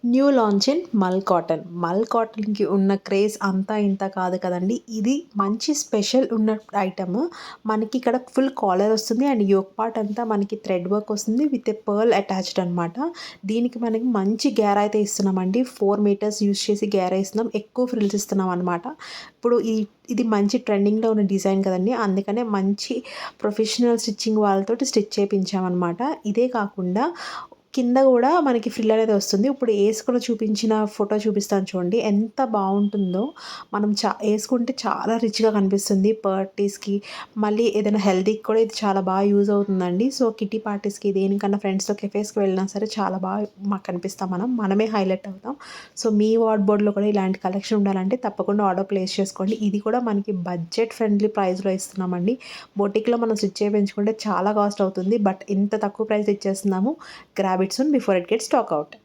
New launch in మల్ cotton. మల్ కాటన్‌కి ఉన్న క్రేజ్ అంతా ఇంత కాదు కదండీ! ఇది మంచి స్పెషల్ ఉన్న ఐటెము. మనకి ఇక్కడ ఫుల్ కాలర్ వస్తుంది అండ్ యోక్ పార్ట్ అంతా మనకి థ్రెడ్ వర్క్ వస్తుంది విత్ ఎ పర్ల్ అటాచ్డ్ అనమాట. దీనికి మనకి మంచి గేర అయితే ఇస్తున్నామండి. 4 మీటర్స్ యూజ్ చేసి గేర ఇస్తున్నాం. ఎక్కువ ఫ్రిల్స్ ఇస్తున్నాం అనమాట. ఇప్పుడు ఇది మంచి ట్రెండింగ్‌లో ఉన్న డిజైన్ కదండీ! అందుకనే మంచి ప్రొఫెషనల్ స్టిచ్చింగ్ వాళ్ళతోటి స్టిచ్ చేపించామనమాట. ఇదే కాకుండా కింద గూడా మనకి ఫ్రిల్ అనేది వస్తుంది. ఇప్పుడు ఏసుకొని చూపించిన ఫోటో చూపిస్తాను చూడండి. ఎంత బావుంటుందో. మనం ఏసుకుంటే చాలా రిచ్‌గా కనిపిస్తుంది పార్టీస్‌కి. మళ్ళీ ఏదైనా హెల్తీకి కూడా ఇది చాలా బాగా యూజ్ అవుతుందండి. సో, కిట్టి పార్టీస్‌కి దేనికన్నా ఫ్రెండ్స్‌తో కెఫేస్‌కి వెళ్ళినా సరే చాలా బాగా మాకు కనిపిస్తాం మనం. మనమే హైలైట్ అవుతాం. సో, మీ వార్డ్‌బోర్డ్‌లో కూడా ఇలాంటి కలెక్షన్ ఉండాలంటే తప్పకుండా ఆర్డర్ ప్లేస్ చేసుకోండి. ఇది కూడా మనకి బడ్జెట్ ఫ్రెండ్లీ ప్రైస్‌లో ఇస్తున్నామండి. బొటిక్‌లో మనం స్టిచ్ చేయించుకుంటే చాలా కాస్ట్ అవుతుంది. బట్ ఇంత తక్కువ price ఇచ్చేస్తున్నాము. Grab it soon before it gets stock out.